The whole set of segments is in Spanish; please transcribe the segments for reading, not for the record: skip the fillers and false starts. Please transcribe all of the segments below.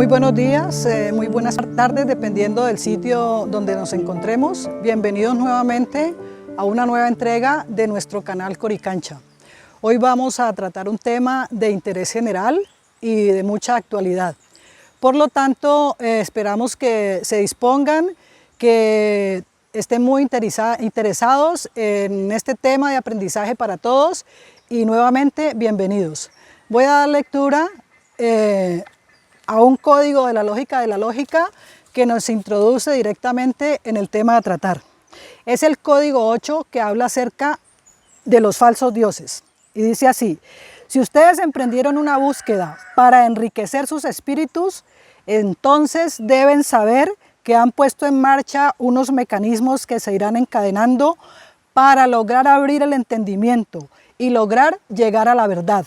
Muy buenos días, muy buenas tardes, dependiendo del sitio donde nos encontremos. Bienvenidos nuevamente a una nueva entrega de nuestro canal Coricancha. Hoy vamos a tratar un tema de interés general y de mucha actualidad. Por lo tanto, esperamos que se dispongan, que estén muy interesados en este tema de aprendizaje para todos y nuevamente bienvenidos. Voy a dar lectura a un código de la lógica que nos introduce directamente en el tema a tratar. Es el código 8 que habla acerca de los falsos dioses y dice así: si ustedes emprendieron una búsqueda para enriquecer sus espíritus, entonces deben saber que han puesto en marcha unos mecanismos que se irán encadenando para lograr abrir el entendimiento y lograr llegar a la verdad.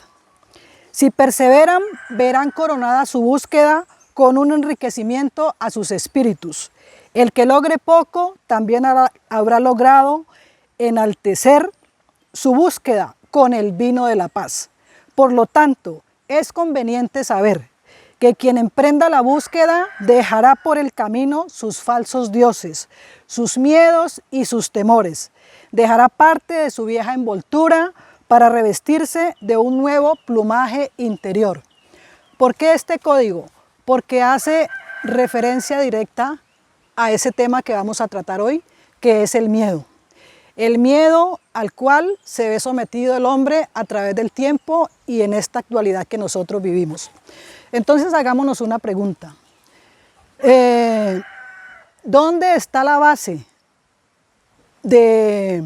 Si perseveran, verán coronada su búsqueda con un enriquecimiento a sus espíritus. El que logre poco también habrá logrado enaltecer su búsqueda con el vino de la paz. Por lo tanto, es conveniente saber que quien emprenda la búsqueda dejará por el camino sus falsos dioses, sus miedos y sus temores. Dejará parte de su vieja envoltura para revestirse de un nuevo plumaje interior. ¿Por qué este código? Porque hace referencia directa a ese tema que vamos a tratar hoy, que es el miedo. El miedo al cual se ve sometido el hombre a través del tiempo y en esta actualidad que nosotros vivimos. Entonces hagámonos una pregunta. ¿Dónde está la base de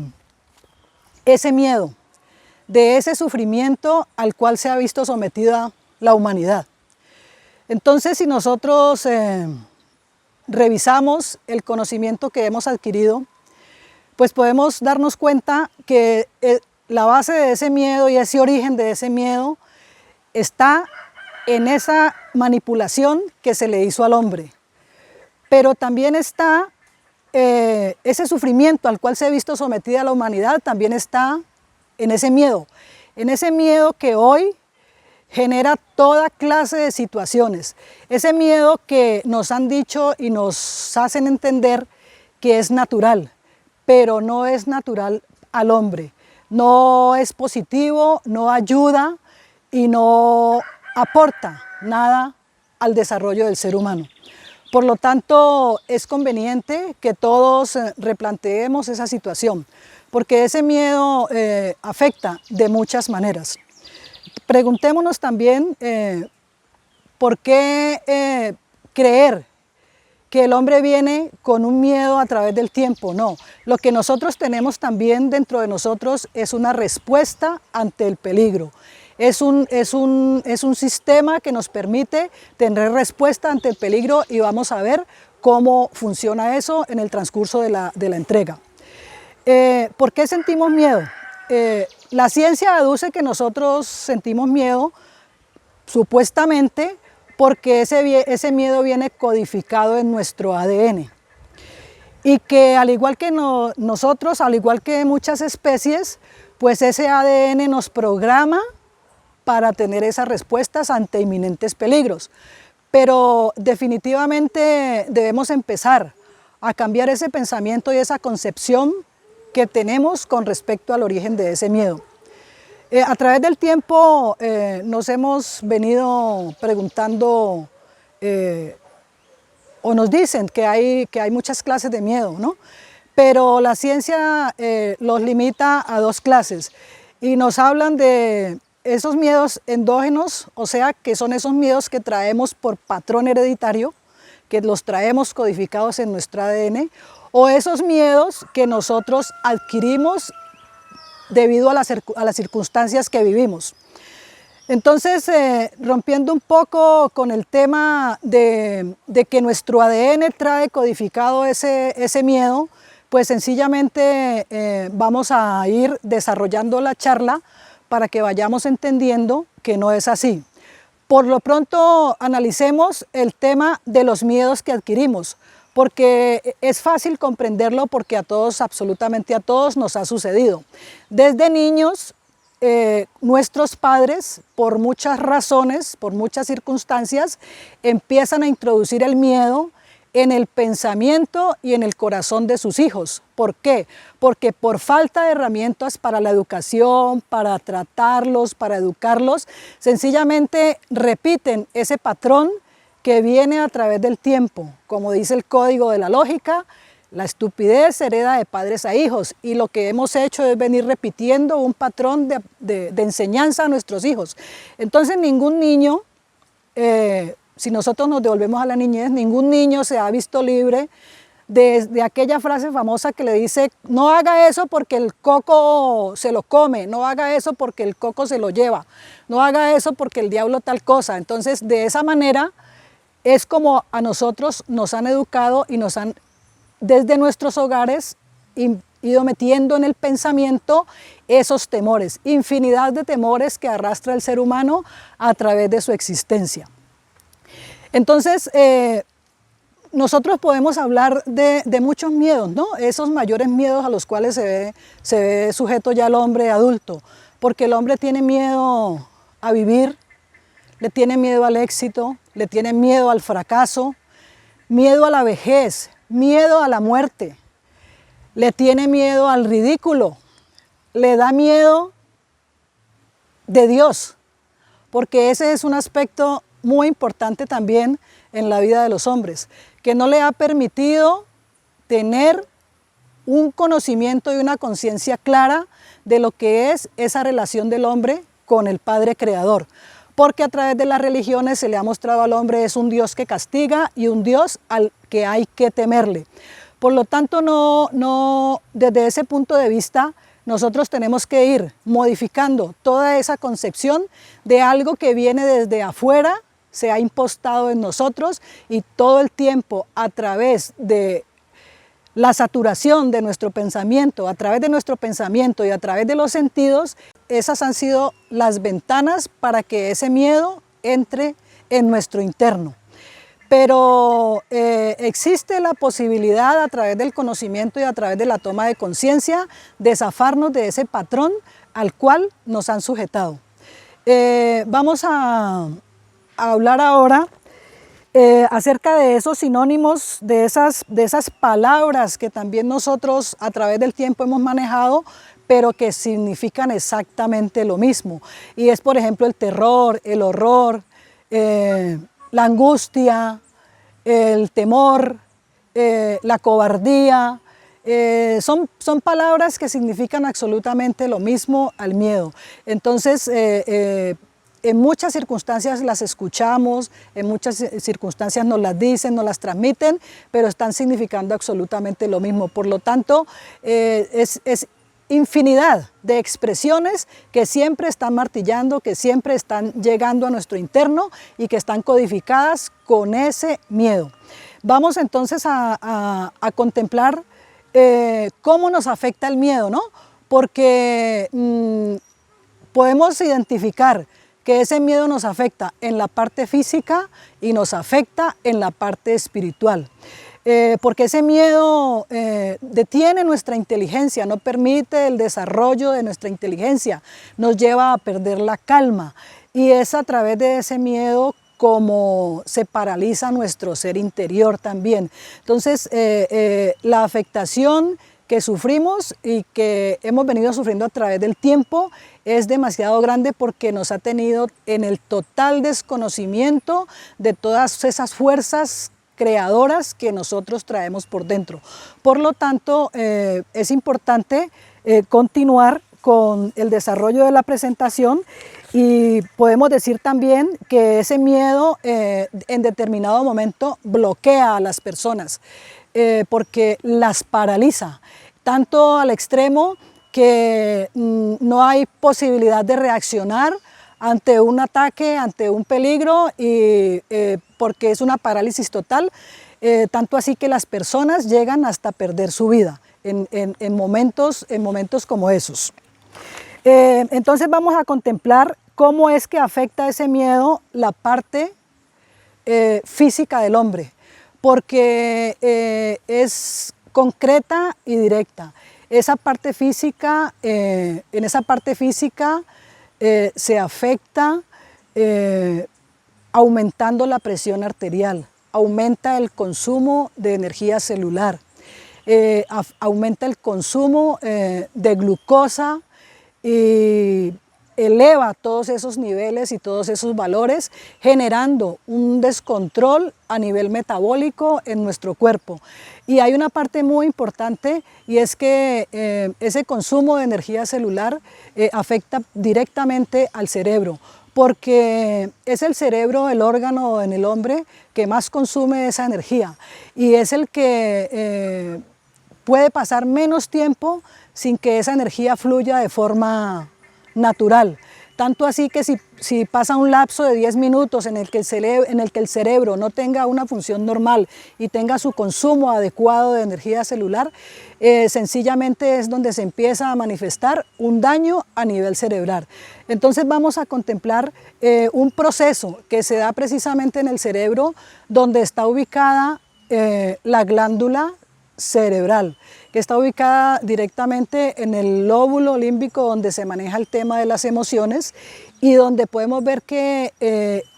ese miedo, de ese sufrimiento al cual se ha visto sometida la humanidad? Entonces, si nosotros revisamos el conocimiento que hemos adquirido, pues podemos darnos cuenta que la base de ese miedo y ese origen de ese miedo está en esa manipulación que se le hizo al hombre. Pero también está ese sufrimiento al cual se ha visto sometida la humanidad, también está en ese miedo que hoy genera toda clase de situaciones, ese miedo que nos han dicho y nos hacen entender que es natural, pero no es natural al hombre, no es positivo, no ayuda y no aporta nada al desarrollo del ser humano. Por lo tanto, es conveniente que todos replanteemos esa situación, porque ese miedo afecta de muchas maneras. Preguntémonos también por qué creer que el hombre viene con un miedo a través del tiempo. No, lo que nosotros tenemos también dentro de nosotros es una respuesta ante el peligro. Es un sistema que nos permite tener respuesta ante el peligro y vamos a ver cómo funciona eso en el transcurso de la entrega. ¿Por qué sentimos miedo? La ciencia aduce que nosotros sentimos miedo supuestamente porque ese miedo viene codificado en nuestro ADN y que al igual que nosotros, al igual que muchas especies, pues ese ADN nos programa para tener esas respuestas ante inminentes peligros. Pero definitivamente debemos empezar a cambiar ese pensamiento y esa concepción que tenemos con respecto al origen de ese miedo. A través del tiempo nos hemos venido preguntando o nos dicen que hay muchas clases de miedo, ¿no? Pero la ciencia los limita a dos clases y nos hablan de esos miedos endógenos, o sea, que son esos miedos que traemos por patrón hereditario, que los traemos codificados en nuestro ADN, o esos miedos que nosotros adquirimos debido a las circunstancias que vivimos. Entonces, rompiendo un poco con el tema de que nuestro ADN trae codificado ese miedo, pues sencillamente vamos a ir desarrollando la charla para que vayamos entendiendo que no es así. Por lo pronto, analicemos el tema de los miedos que adquirimos, porque es fácil comprenderlo porque a todos, absolutamente a todos, nos ha sucedido. Desde niños nuestros padres, por muchas razones, por muchas circunstancias, empiezan a introducir el miedo en el pensamiento y en el corazón de sus hijos. ¿Por qué? Porque por falta de herramientas para la educación, para tratarlos, para educarlos, sencillamente repiten ese patrón que viene a través del tiempo. Como dice el código de la lógica, la estupidez se hereda de padres a hijos, y lo que hemos hecho es venir repitiendo un patrón de enseñanza a nuestros hijos. Entonces ningún niño, si nosotros nos devolvemos a la niñez, ningún niño se ha visto libre de aquella frase famosa que le dice: no haga eso porque el coco se lo come, no haga eso porque el coco se lo lleva, no haga eso porque el diablo tal cosa. Entonces, de esa manera es como a nosotros nos han educado y nos han, desde nuestros hogares, ido metiendo en el pensamiento esos temores, infinidad de temores que arrastra el ser humano a través de su existencia. Entonces, nosotros podemos hablar de muchos miedos, ¿no? Esos mayores miedos a los cuales se ve sujeto ya el hombre adulto, porque el hombre tiene miedo a vivir, le tiene miedo al éxito, le tiene miedo al fracaso, miedo a la vejez, miedo a la muerte, le tiene miedo al ridículo, le da miedo de Dios, porque ese es un aspecto muy importante también en la vida de los hombres, que no le ha permitido tener un conocimiento y una conciencia clara de lo que es esa relación del hombre con el Padre Creador, porque a través de las religiones se le ha mostrado al hombre es un Dios que castiga y un Dios al que hay que temerle. Por lo tanto, desde ese punto de vista, nosotros tenemos que ir modificando toda esa concepción de algo que viene desde afuera, se ha impostado en nosotros, y todo el tiempo a través de la saturación de nuestro pensamiento, a través de nuestro pensamiento y a través de los sentidos, esas han sido las ventanas para que ese miedo entre en nuestro interno. Pero existe la posibilidad, a través del conocimiento y a través de la toma de conciencia, de zafarnos de ese patrón al cual nos han sujetado. Vamos a hablar ahora acerca de esos sinónimos, de esas palabras que también nosotros a través del tiempo hemos manejado, pero que significan exactamente lo mismo. Y es, por ejemplo, el terror, el horror, la angustia, el temor, la cobardía. Son palabras que significan absolutamente lo mismo al miedo. Entonces, en muchas circunstancias las escuchamos, en muchas circunstancias nos las dicen, nos las transmiten, pero están significando absolutamente lo mismo. Por lo tanto, es infinidad de expresiones que siempre están martillando, que siempre están llegando a nuestro interno y que están codificadas con ese miedo. Vamos entonces a contemplar cómo nos afecta el miedo, ¿no? Porque podemos identificar que ese miedo nos afecta en la parte física y nos afecta en la parte espiritual. Porque ese miedo detiene nuestra inteligencia, no permite el desarrollo de nuestra inteligencia, nos lleva a perder la calma, y es a través de ese miedo como se paraliza nuestro ser interior también. Entonces, la afectación que sufrimos y que hemos venido sufriendo a través del tiempo es demasiado grande, porque nos ha tenido en el total desconocimiento de todas esas fuerzas creadoras que nosotros traemos por dentro. Por lo tanto, es importante continuar con el desarrollo de la presentación, y podemos decir también que ese miedo en determinado momento bloquea a las personas, porque las paraliza, tanto al extremo que no hay posibilidad de reaccionar ante un ataque, ante un peligro, y porque es una parálisis total, tanto así que las personas llegan hasta perder su vida en momentos como esos. Entonces vamos a contemplar cómo es que afecta ese miedo la parte física del hombre, porque es concreta y directa. esa parte física, en esa parte física se afecta aumentando la presión arterial, aumenta el consumo de energía celular, aumenta el consumo de glucosa y eleva todos esos niveles y todos esos valores, generando un descontrol a nivel metabólico en nuestro cuerpo. Y hay una parte muy importante, y es que ese consumo de energía celular afecta directamente al cerebro, porque es el cerebro el órgano en el hombre que más consume esa energía y es el que puede pasar menos tiempo sin que esa energía fluya de forma natural. Tanto así que si pasa un lapso de 10 minutos en el que el cerebro no tenga una función normal y tenga su consumo adecuado de energía celular, sencillamente es donde se empieza a manifestar un daño a nivel cerebral. Entonces vamos a contemplar un proceso que se da precisamente en el cerebro, donde está ubicada la glándula cerebral, que está ubicada directamente en el lóbulo límbico, donde se maneja el tema de las emociones y donde podemos ver que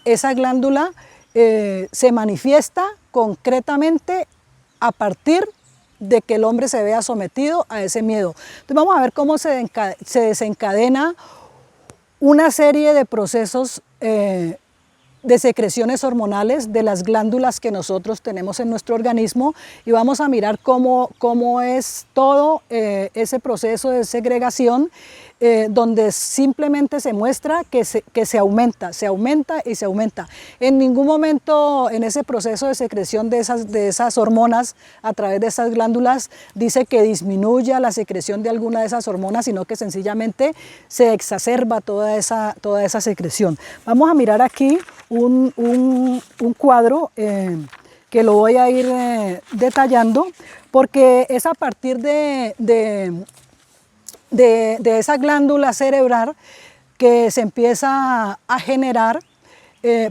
esa glándula se manifiesta concretamente a partir de que el hombre se vea sometido a ese miedo. Entonces vamos a ver cómo se desencadena una serie de procesos de secreciones hormonales de las glándulas que nosotros tenemos en nuestro organismo, y vamos a mirar cómo es todo ese proceso de segregación, donde simplemente se muestra que se aumenta y se aumenta. En ningún momento en ese proceso de secreción de esas hormonas a través de esas glándulas dice que disminuya la secreción de alguna de esas hormonas, sino que sencillamente se exacerba toda esa secreción. Vamos a mirar aquí un cuadro que lo voy a ir detallando, porque es a partir de esa glándula cerebral que se empieza a generar,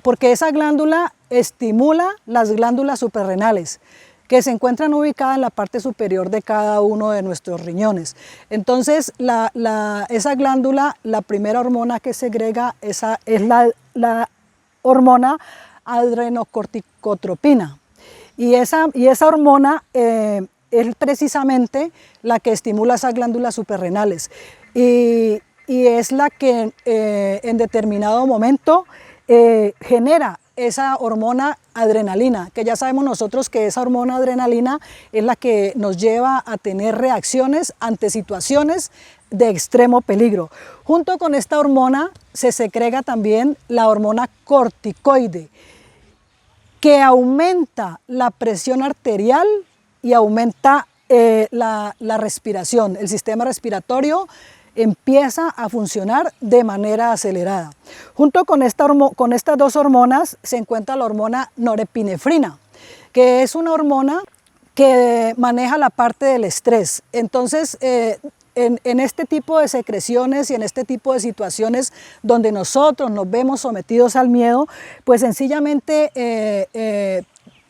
porque esa glándula estimula las glándulas suprarrenales, que se encuentran ubicadas en la parte superior de cada uno de nuestros riñones. Entonces, esa glándula, la primera hormona que segrega es la hormona adrenocorticotropina. Y esa hormona es precisamente la que estimula esas glándulas suprarrenales y es la que en determinado momento genera esa hormona adrenalina, que ya sabemos nosotros que esa hormona adrenalina es la que nos lleva a tener reacciones ante situaciones de extremo peligro. Junto con esta hormona se segrega también la hormona corticoide, que aumenta la presión arterial y aumenta la respiración. El sistema respiratorio empieza a funcionar de manera acelerada. Junto con estas dos hormonas se encuentra la hormona norepinefrina, que es una hormona que maneja la parte del estrés. Entonces, en este tipo de secreciones y en este tipo de situaciones donde nosotros nos vemos sometidos al miedo, pues sencillamente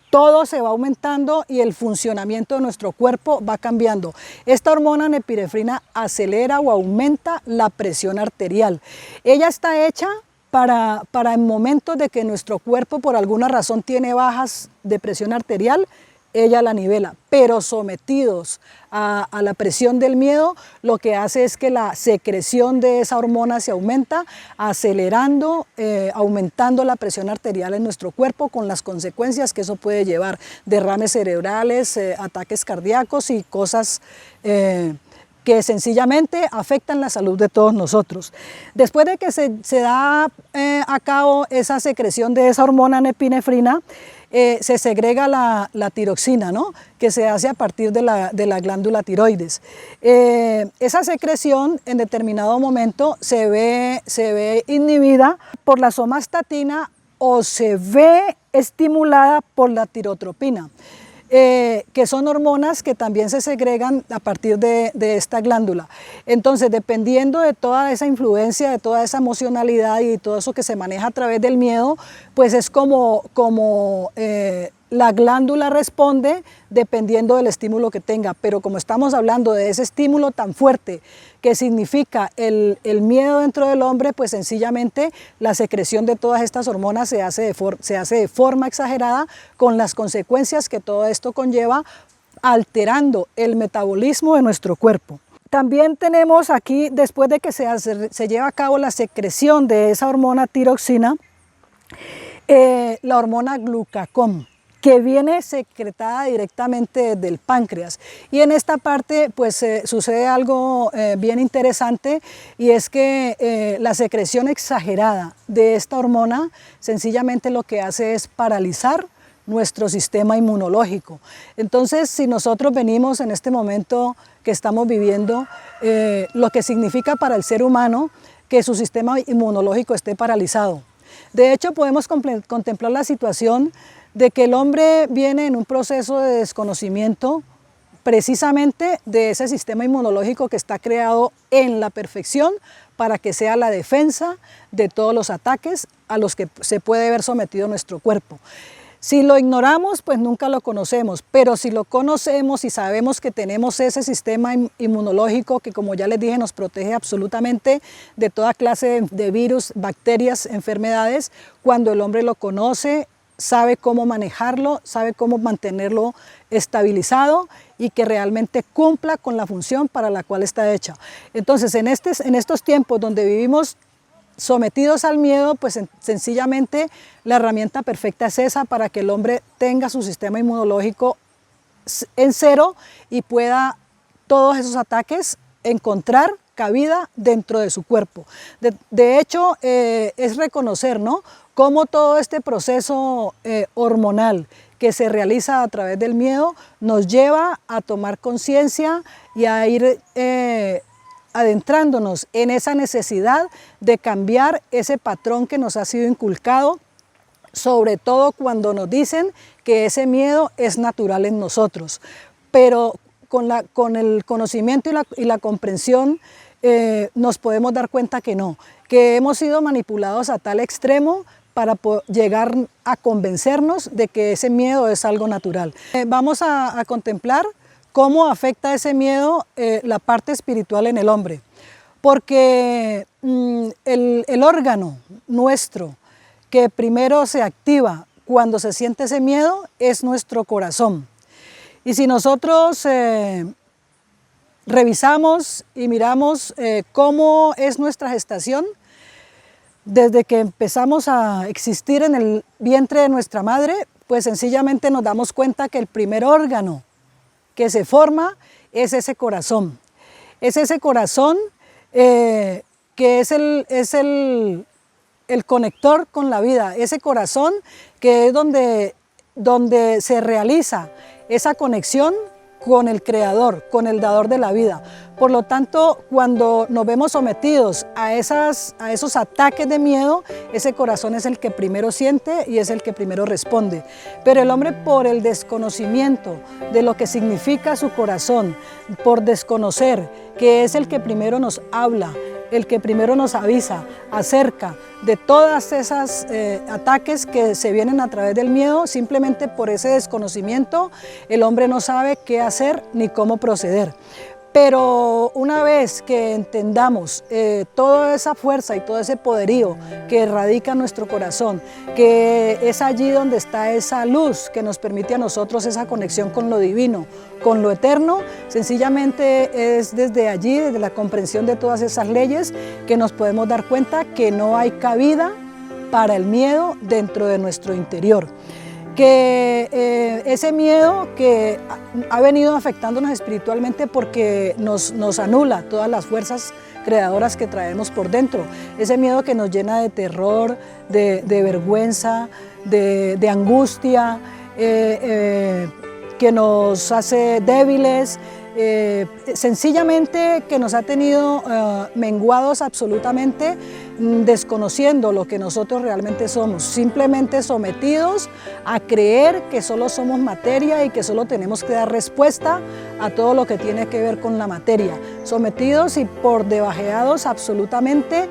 todo se va aumentando y el funcionamiento de nuestro cuerpo va cambiando. Esta hormona norepinefrina acelera o aumenta la presión arterial. Ella está hecha para en momentos de que nuestro cuerpo por alguna razón tiene bajas de presión arterial, ella la nivela, pero sometidos a la presión del miedo, lo que hace es que la secreción de esa hormona se aumenta, acelerando, aumentando la presión arterial en nuestro cuerpo, con las consecuencias que eso puede llevar: derrames cerebrales, ataques cardíacos y cosas que sencillamente afectan la salud de todos nosotros. Después de que se da a cabo esa secreción de esa hormona norepinefrina, se segrega la tiroxina, ¿no?, que se hace a partir de la glándula tiroides. Esa secreción en determinado momento se ve inhibida por la somatostatina o se ve estimulada por la tirotropina, que son hormonas que también se segregan a partir de esta glándula. Entonces, dependiendo de toda esa influencia, de toda esa emocionalidad y todo eso que se maneja a través del miedo, pues es como la glándula responde dependiendo del estímulo que tenga, pero como estamos hablando de ese estímulo tan fuerte que significa el miedo dentro del hombre, pues sencillamente la secreción de todas estas hormonas se hace de forma exagerada, con las consecuencias que todo esto conlleva, alterando el metabolismo de nuestro cuerpo. También tenemos aquí, después de que se lleva a cabo la secreción de esa hormona tiroxina, la hormona glucagón, que viene secretada directamente del páncreas. Y en esta parte pues sucede algo bien interesante, y es que la secreción exagerada de esta hormona sencillamente lo que hace es paralizar nuestro sistema inmunológico. Entonces, si nosotros venimos en este momento que estamos viviendo, lo que significa para el ser humano que su sistema inmunológico esté paralizado. De hecho, podemos contemplar la situación de que el hombre viene en un proceso de desconocimiento precisamente de ese sistema inmunológico que está creado en la perfección para que sea la defensa de todos los ataques a los que se puede ver sometido nuestro cuerpo. Si lo ignoramos, pues nunca lo conocemos, pero si lo conocemos y sabemos que tenemos ese sistema inmunológico que, como ya les dije, nos protege absolutamente de toda clase de virus, bacterias, enfermedades, cuando el hombre lo conoce, sabe cómo manejarlo, sabe cómo mantenerlo estabilizado y que realmente cumpla con la función para la cual está hecha. Entonces, en estos tiempos donde vivimos sometidos al miedo, pues sencillamente la herramienta perfecta es esa, para que el hombre tenga su sistema inmunológico en cero y pueda todos esos ataques encontrar cabida dentro de su cuerpo. De hecho, es reconocer, ¿no?, cómo todo este proceso hormonal que se realiza a través del miedo nos lleva a tomar conciencia y a ir adentrándonos en esa necesidad de cambiar ese patrón que nos ha sido inculcado, sobre todo cuando nos dicen que ese miedo es natural en nosotros. Pero con el conocimiento y la comprensión nos podemos dar cuenta que no, que hemos sido manipulados a tal extremo para llegar a convencernos de que ese miedo es algo natural. Vamos a contemplar cómo afecta ese miedo la parte espiritual en el hombre, porque el órgano nuestro que primero se activa cuando se siente ese miedo es nuestro corazón. Y si nosotros revisamos y miramos cómo es nuestra gestación, desde que empezamos a existir en el vientre de nuestra madre, pues sencillamente nos damos cuenta que el primer órgano que se forma es ese corazón. Es ese corazón que es el conector con la vida, ese corazón que es donde se realiza esa conexión con el Creador, con el dador de la vida. Por lo tanto, cuando nos vemos sometidos a esos ataques de miedo, ese corazón es el que primero siente y es el que primero responde. Pero el hombre, por el desconocimiento de lo que significa su corazón, por desconocer que es el que primero nos habla, el que primero nos avisa acerca de todas esas ataques que se vienen a través del miedo, simplemente por ese desconocimiento el hombre no sabe qué hacer ni cómo proceder. Pero una vez que entendamos toda esa fuerza y todo ese poderío que radica en nuestro corazón, que es allí donde está esa luz que nos permite a nosotros esa conexión con lo divino, con lo eterno, sencillamente es desde allí, desde la comprensión de todas esas leyes, que nos podemos dar cuenta que no hay cabida para el miedo dentro de nuestro interior. Que ese miedo que ha venido afectándonos espiritualmente porque nos anula todas las fuerzas creadoras que traemos por dentro, ese miedo que nos llena de terror, de vergüenza, de angustia, que nos hace débiles, sencillamente que nos ha tenido menguados absolutamente, desconociendo lo que nosotros realmente somos, simplemente sometidos a creer que solo somos materia y que solo tenemos que dar respuesta a todo lo que tiene que ver con la materia, sometidos y por debajeados absolutamente,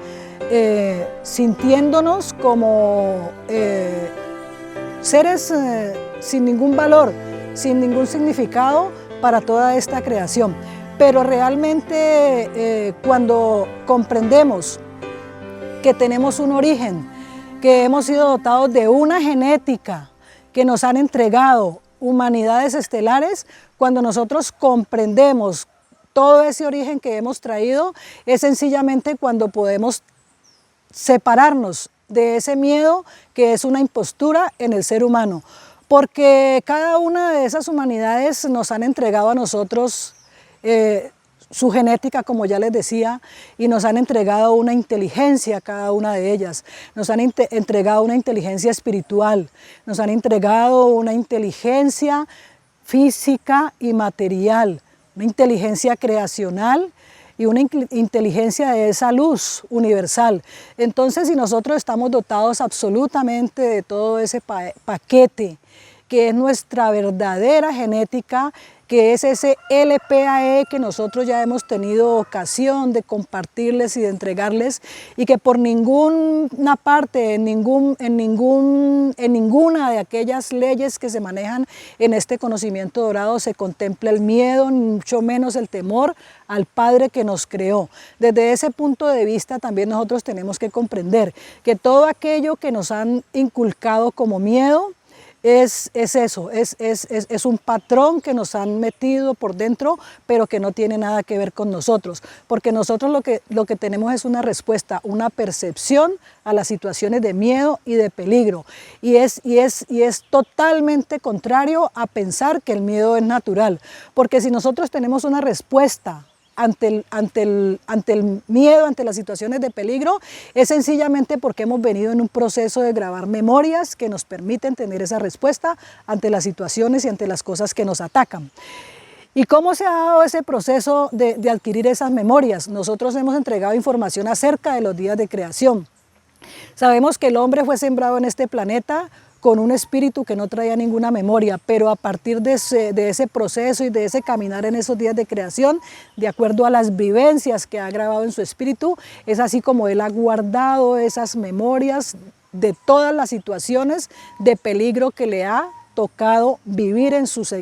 sintiéndonos como seres sin ningún valor, sin ningún significado para toda esta creación. Pero realmente cuando comprendemos que tenemos un origen, que hemos sido dotados de una genética que nos han entregado humanidades estelares, cuando nosotros comprendemos todo ese origen que hemos traído, es sencillamente cuando podemos separarnos de ese miedo que es una impostura en el ser humano, porque cada una de esas humanidades nos han entregado a nosotros su genética, como ya les decía, y nos han entregado una inteligencia, cada una de ellas. Nos han entregado una inteligencia espiritual, nos han entregado una inteligencia física y material, una inteligencia creacional y una inteligencia de esa luz universal. Entonces, si nosotros estamos dotados absolutamente de todo ese paquete, que es nuestra verdadera genética, que es ese LPAE que nosotros ya hemos tenido ocasión de compartirles y de entregarles, y que por ninguna parte, en ninguna de aquellas leyes que se manejan en este conocimiento dorado se contempla el miedo, ni mucho menos el temor al Padre que nos creó. Desde ese punto de vista también nosotros tenemos que comprender que todo aquello que nos han inculcado como miedo, es eso, es un patrón que nos han metido por dentro, pero que no tiene nada que ver con nosotros, porque nosotros lo que tenemos es una respuesta, una percepción a las situaciones de miedo y de peligro, y es totalmente contrario a pensar que el miedo es natural, porque si nosotros tenemos una respuesta ante el miedo, ante las situaciones de peligro, es sencillamente porque hemos venido en un proceso de grabar memorias que nos permiten tener esa respuesta ante las situaciones y ante las cosas que nos atacan. ¿Y cómo se ha dado ese proceso de adquirir esas memorias? Nosotros hemos entregado información acerca de los días de creación. Sabemos que el hombre fue sembrado en este planeta con un espíritu que no traía ninguna memoria, pero a partir de ese proceso y de ese caminar en esos días de creación, de acuerdo a las vivencias que ha grabado en su espíritu, es así como él ha guardado esas memorias de todas las situaciones de peligro que le ha tocado vivir en sus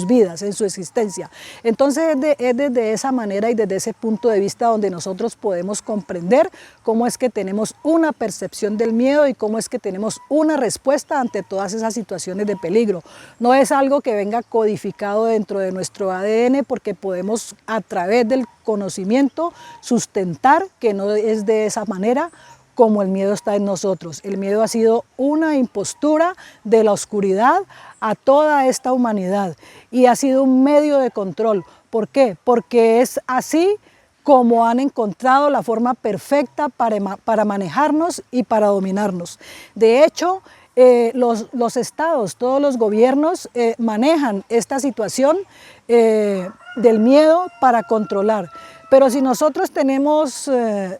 vidas, en su existencia. Entonces es desde esa manera y desde ese punto de vista donde nosotros podemos comprender cómo es que tenemos una percepción del miedo y cómo es que tenemos una respuesta ante todas esas situaciones de peligro. No es algo que venga codificado dentro de nuestro ADN, porque podemos a través del conocimiento sustentar que no es de esa manera como el miedo está en nosotros. El miedo ha sido una impostura de la oscuridad a toda esta humanidad y ha sido un medio de control. ¿Por qué? Porque es así como han encontrado la forma perfecta para manejarnos y para dominarnos. De hecho, los estados, todos los gobiernos manejan esta situación del miedo para controlar. Pero si nosotros tenemos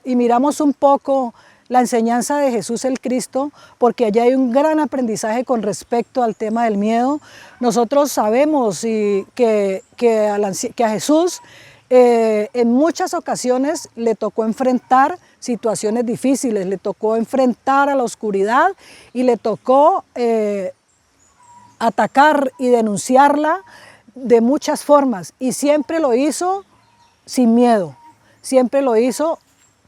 y miramos un poco la enseñanza de Jesús el Cristo, porque allá hay un gran aprendizaje con respecto al tema del miedo. Nosotros sabemos que a Jesús en muchas ocasiones le tocó enfrentar situaciones difíciles, le tocó enfrentar a la oscuridad y le tocó atacar y denunciarla de muchas formas, y siempre lo hizo sin miedo, siempre lo hizo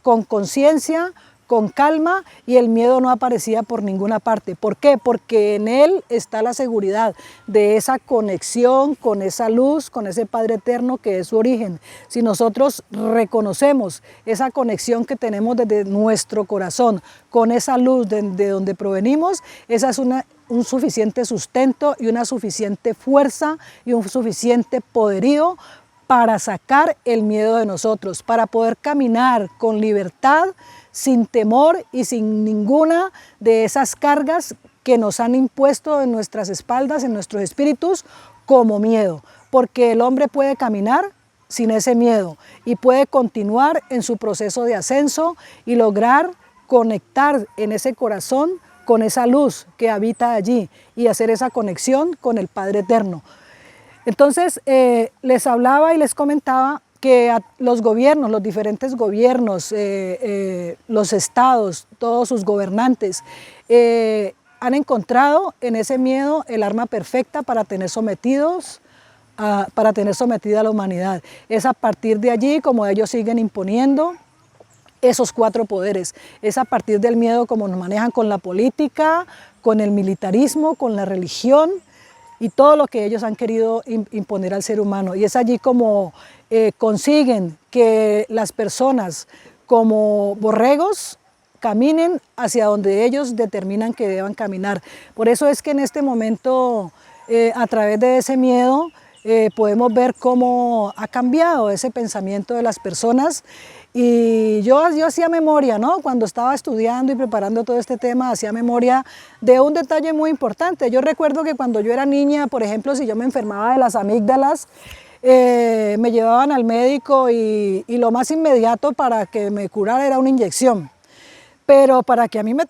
con conciencia, con calma, y el miedo no aparecía por ninguna parte. ¿Por qué? Porque en él está la seguridad de esa conexión con esa luz, con ese Padre Eterno que es su origen. Si nosotros reconocemos esa conexión que tenemos desde nuestro corazón con esa luz de donde provenimos, esa es un suficiente sustento y una suficiente fuerza y un suficiente poderío para sacar el miedo de nosotros, para poder caminar con libertad, sin temor y sin ninguna de esas cargas que nos han impuesto en nuestras espaldas, en nuestros espíritus, como miedo. Porque el hombre puede caminar sin ese miedo y puede continuar en su proceso de ascenso y lograr conectar en ese corazón con esa luz que habita allí y hacer esa conexión con el Padre Eterno. Entonces, les hablaba y les comentaba que los gobiernos, los diferentes gobiernos, los estados, todos sus gobernantes, han encontrado en ese miedo el arma perfecta para tener para tener sometida a la humanidad. Es a partir de allí como ellos siguen imponiendo esos 4 poderes. Es a partir del miedo como nos manejan con la política, con el militarismo, con la religión y todo lo que ellos han querido imponer al ser humano. Y es allí como consiguen que las personas como borregos caminen hacia donde ellos determinan que deban caminar. Por eso es que en este momento, a través de ese miedo, podemos ver cómo ha cambiado ese pensamiento de las personas. Y yo hacía memoria, ¿no? Cuando estaba estudiando y preparando todo este tema, hacía memoria de un detalle muy importante. Yo recuerdo que cuando yo era niña, por ejemplo, si yo me enfermaba de las amígdalas, me llevaban al médico y lo más inmediato para que me curara era una inyección. Pero para que a mí me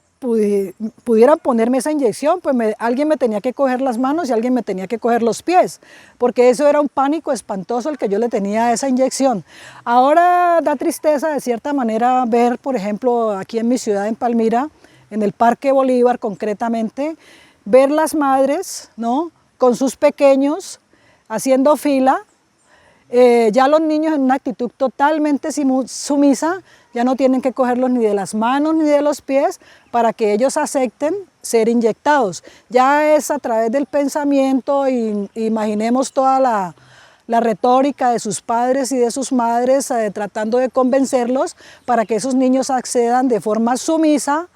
pudieran ponerme esa inyección, pues alguien me tenía que coger las manos y alguien me tenía que coger los pies, porque eso era un pánico espantoso el que yo le tenía a esa inyección. Ahora da tristeza de cierta manera ver, por ejemplo, aquí en mi ciudad, en Palmira, en el Parque Bolívar concretamente, ver las madres, ¿no?, con sus pequeños haciendo fila, ya los niños en una actitud totalmente sumisa, ya no tienen que cogerlos ni de las manos ni de los pies para que ellos acepten ser inyectados. Ya es a través del pensamiento, y imaginemos toda la retórica de sus padres y de sus madres tratando de convencerlos para que esos niños accedan de forma sumisa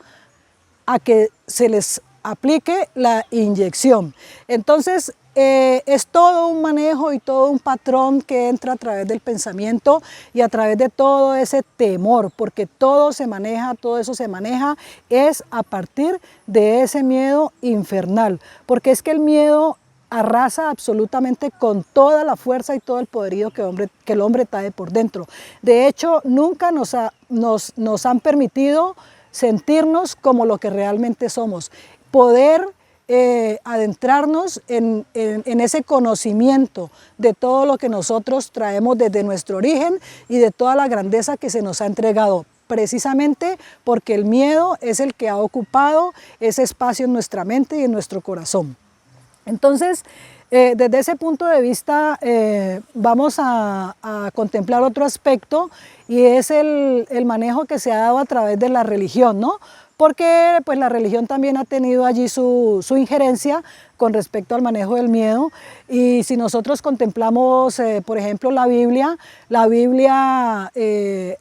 a que se les aplique la inyección. Entonces, es todo un manejo y todo un patrón que entra a través del pensamiento y a través de todo ese temor, porque todo eso se maneja es a partir de ese miedo infernal, porque es que el miedo arrasa absolutamente con toda la fuerza y todo el poderío que el hombre trae por dentro. De hecho, nunca nos han permitido sentirnos como lo que realmente somos, poder adentrarnos en ese conocimiento de todo lo que nosotros traemos desde nuestro origen y de toda la grandeza que se nos ha entregado, precisamente porque el miedo es el que ha ocupado ese espacio en nuestra mente y en nuestro corazón. Entonces, desde ese punto de vista vamos a contemplar otro aspecto, y es el manejo que se ha dado a través de la religión, ¿no? Porque pues, la religión también ha tenido allí su injerencia con respecto al manejo del miedo. Y si nosotros contemplamos, por ejemplo, la Biblia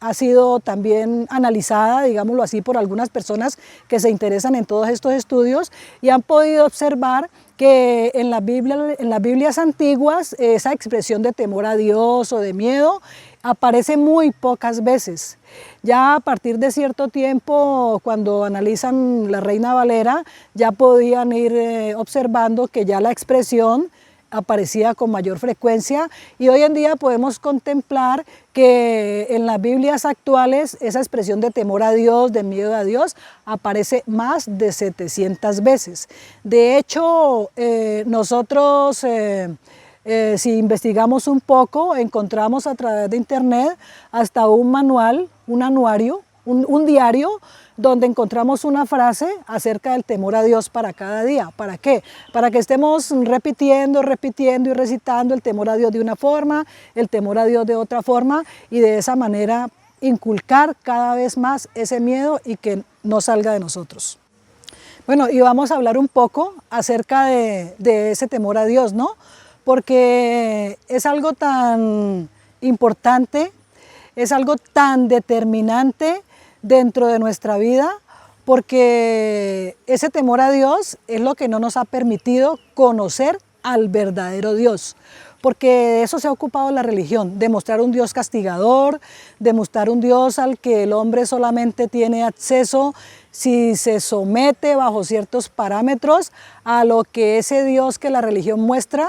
ha sido también analizada, digámoslo así, por algunas personas que se interesan en todos estos estudios y han podido observar que en las Biblias antiguas esa expresión de temor a Dios o de miedo aparece muy pocas veces. Ya a partir de cierto tiempo, cuando analizan la Reina Valera, ya podían ir observando que ya la expresión aparecía con mayor frecuencia, y hoy en día podemos contemplar que en las Biblias actuales esa expresión de temor a Dios, de miedo a Dios, aparece más de 700 veces. De hecho, nosotros si investigamos un poco, encontramos a través de internet hasta un manual, un anuario, un diario, donde encontramos una frase acerca del temor a Dios para cada día. ¿Para qué? Para que estemos repitiendo y recitando el temor a Dios de una forma, el temor a Dios de otra forma, y de esa manera inculcar cada vez más ese miedo y que no salga de nosotros. Bueno, y vamos a hablar un poco acerca de ese temor a Dios, ¿no? Porque es algo tan importante, es algo tan determinante dentro de nuestra vida, porque ese temor a Dios es lo que no nos ha permitido conocer al verdadero Dios, porque de eso se ha ocupado la religión, de mostrar un Dios castigador, de mostrar un Dios al que el hombre solamente tiene acceso si se somete bajo ciertos parámetros a lo que ese Dios que la religión muestra.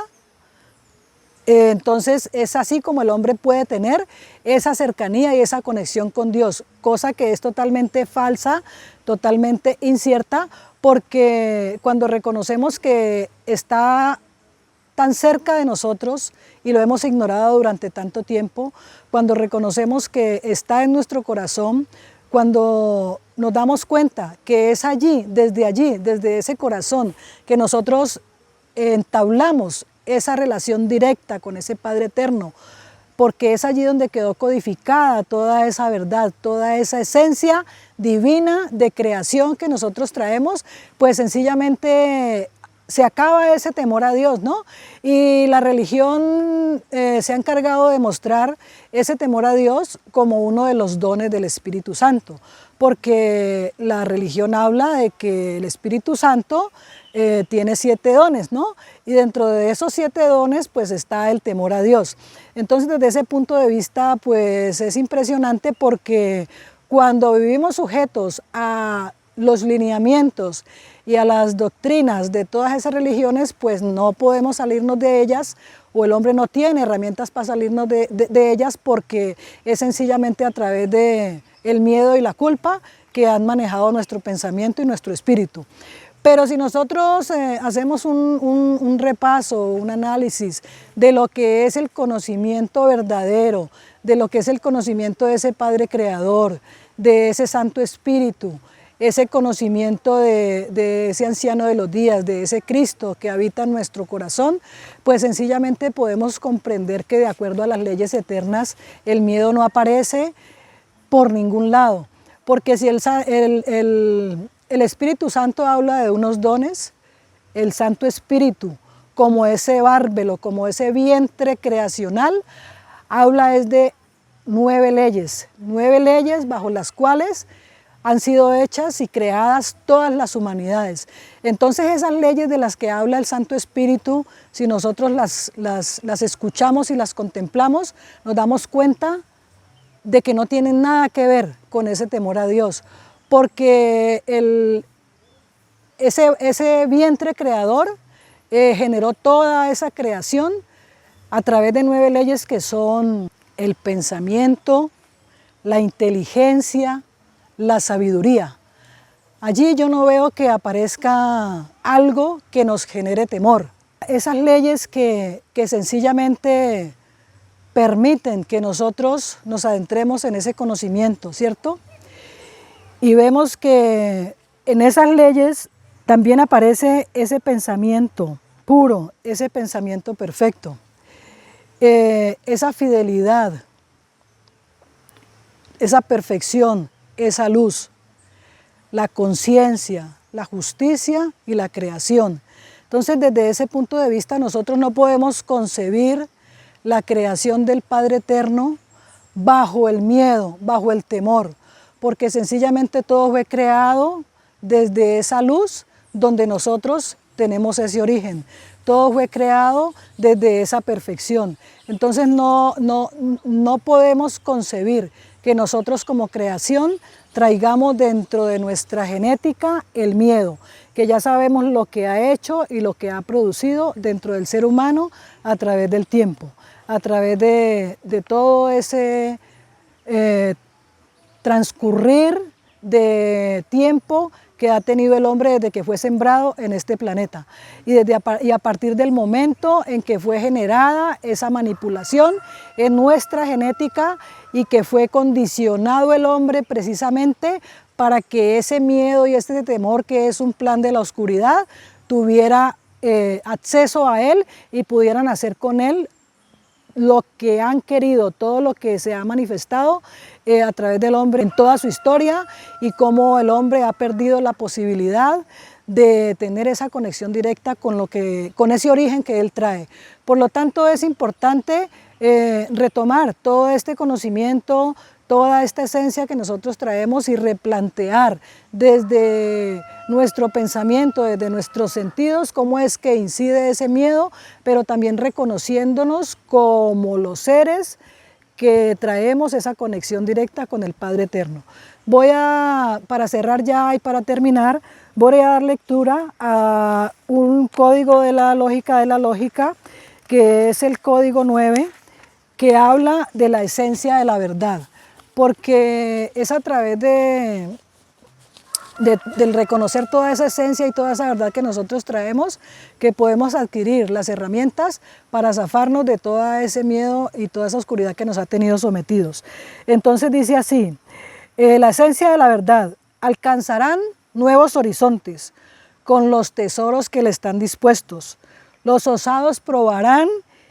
Entonces es así como el hombre puede tener esa cercanía y esa conexión con Dios, cosa que es totalmente falsa, totalmente incierta, porque cuando reconocemos que está tan cerca de nosotros y lo hemos ignorado durante tanto tiempo, cuando reconocemos que está en nuestro corazón, cuando nos damos cuenta que es allí, desde ese corazón, que nosotros entablamos esa relación directa con ese Padre Eterno, porque es allí donde quedó codificada toda esa verdad, toda esa esencia divina de creación que nosotros traemos, pues sencillamente se acaba ese temor a Dios, ¿no? Y la religión se ha encargado de mostrar ese temor a Dios como uno de los dones del Espíritu Santo, porque la religión habla de que el Espíritu Santo tiene 7 dones, ¿no? Y dentro de esos 7 dones, pues está el temor a Dios. Entonces, desde ese punto de vista, pues es impresionante porque cuando vivimos sujetos a los lineamientos y a las doctrinas de todas esas religiones, pues no podemos salirnos de ellas, o el hombre no tiene herramientas para salirnos de ellas, porque es sencillamente a través de el miedo y la culpa que han manejado nuestro pensamiento y nuestro espíritu. Pero si nosotros hacemos un repaso, un análisis de lo que es el conocimiento verdadero, de lo que es el conocimiento de ese Padre Creador, de ese Santo Espíritu, ese conocimiento de ese anciano de los días, de ese Cristo que habita en nuestro corazón, pues sencillamente podemos comprender que de acuerdo a las leyes eternas el miedo no aparece por ningún lado, porque si el Espíritu Santo habla de unos dones, el Santo Espíritu, como ese bárbelo, como ese vientre creacional, habla es de 9 leyes bajo las cuales han sido hechas y creadas todas las humanidades. Entonces esas leyes de las que habla el Santo Espíritu, si nosotros las escuchamos y las contemplamos, nos damos cuenta de que no tienen nada que ver con ese temor a Dios, porque ese vientre creador generó toda esa creación a través de 9 leyes que son el pensamiento, la inteligencia, la sabiduría. Allí yo no veo que aparezca algo que nos genere temor. Esas leyes que sencillamente permiten que nosotros nos adentremos en ese conocimiento, ¿cierto? Y vemos que en esas leyes también aparece ese pensamiento puro, ese pensamiento perfecto, esa fidelidad, esa perfección, esa luz, la conciencia, la justicia y la creación. Entonces, desde ese punto de vista, nosotros no podemos concebir la creación del Padre Eterno bajo el miedo, bajo el temor, porque sencillamente todo fue creado desde esa luz donde nosotros tenemos ese origen. Todo fue creado desde esa perfección. Entonces no podemos concebir que nosotros como creación traigamos dentro de nuestra genética el miedo, que ya sabemos lo que ha hecho y lo que ha producido dentro del ser humano a través del tiempo, a través de todo ese transcurrir de tiempo que ha tenido el hombre desde que fue sembrado en este planeta y a partir del momento en que fue generada esa manipulación en nuestra genética y que fue condicionado el hombre precisamente para que ese miedo y este temor, que es un plan de la oscuridad, tuviera acceso a él y pudieran hacer con él lo que han querido, todo lo que se ha manifestado a través del hombre en toda su historia, y cómo el hombre ha perdido la posibilidad de tener esa conexión directa con ese origen que él trae. Por lo tanto, es importante retomar todo este conocimiento, toda esta esencia que nosotros traemos y replantear desde nuestro pensamiento, desde nuestros sentidos, cómo es que incide ese miedo, pero también reconociéndonos como los seres que traemos esa conexión directa con el Padre Eterno. Para cerrar ya y para terminar, voy a dar lectura a un código de la lógica, que es el código 9, que habla de la esencia de la verdad, porque es a través del reconocer toda esa esencia y toda esa verdad que nosotros traemos que podemos adquirir las herramientas para zafarnos de todo ese miedo y toda esa oscuridad que nos ha tenido sometidos. Entonces dice así: La esencia de la verdad: alcanzarán nuevos horizontes con los tesoros que le están dispuestos. Los osados probarán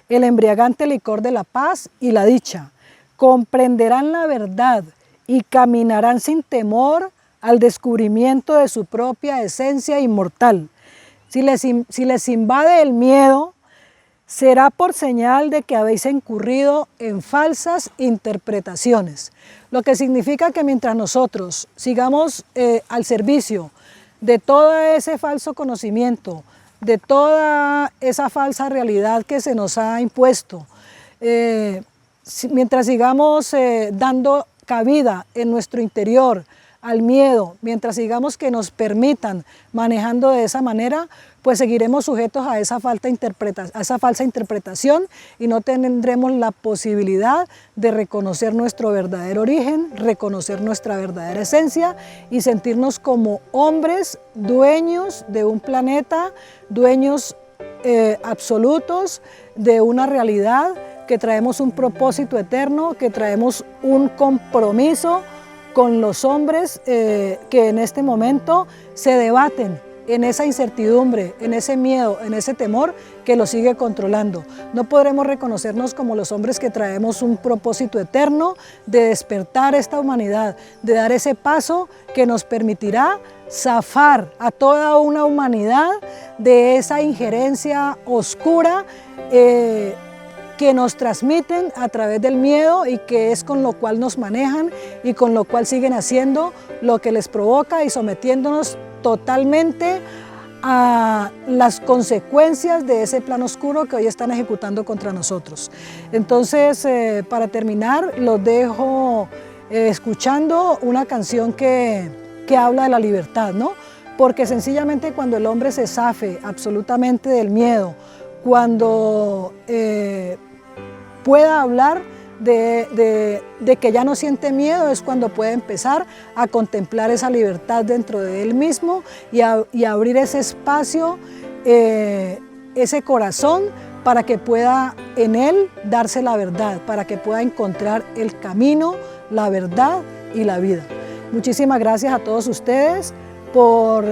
el embriagante licor de la paz y la dicha. Comprenderán la verdad y caminarán sin temor al descubrimiento de su propia esencia inmortal. Si les invade el miedo, será por señal de que habéis incurrido en falsas interpretaciones. Lo que significa que mientras nosotros sigamos al servicio de todo ese falso conocimiento, de toda esa falsa realidad que se nos ha impuesto, mientras sigamos dando cabida en nuestro interior al miedo, mientras sigamos que nos permitan manejando de esa manera, pues seguiremos sujetos a esa falsa interpretación y no tendremos la posibilidad de reconocer nuestro verdadero origen, reconocer nuestra verdadera esencia y sentirnos como hombres dueños de un planeta, dueños absolutos de una realidad, que traemos un propósito eterno, que traemos un compromiso con los hombres que en este momento se debaten en esa incertidumbre, en ese miedo, en ese temor que lo sigue controlando. No podremos reconocernos como los hombres que traemos un propósito eterno de despertar esta humanidad, de dar ese paso que nos permitirá zafar a toda una humanidad de esa injerencia oscura que nos transmiten a través del miedo y que es con lo cual nos manejan y con lo cual siguen haciendo lo que les provoca y sometiéndonos totalmente a las consecuencias de ese plan oscuro que hoy están ejecutando contra nosotros. Entonces, para terminar, los dejo escuchando una canción que habla de la libertad, ¿no? Porque sencillamente cuando el hombre se zafe absolutamente del miedo, cuando pueda hablar de que ya no siente miedo, es cuando puede empezar a contemplar esa libertad dentro de él mismo y abrir ese espacio, ese corazón, para que pueda en él darse la verdad, para que pueda encontrar el camino, la verdad y la vida. Muchísimas gracias a todos ustedes por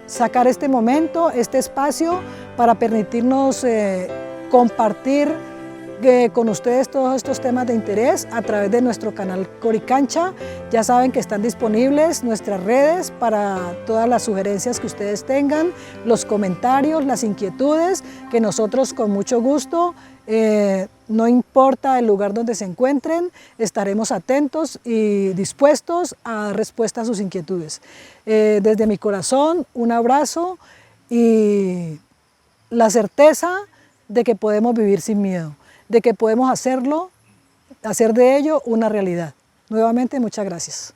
sacar este momento, este espacio, para permitirnos compartir con ustedes todos estos temas de interés a través de nuestro canal Coricancha. Ya saben que están disponibles nuestras redes para todas las sugerencias que ustedes tengan, los comentarios, las inquietudes, que nosotros con mucho gusto, no importa el lugar donde se encuentren, estaremos atentos y dispuestos a dar respuesta a sus inquietudes. Desde mi corazón, un abrazo y la certeza de que podemos vivir sin miedo, de que podemos hacer de ello una realidad. Nuevamente, muchas gracias.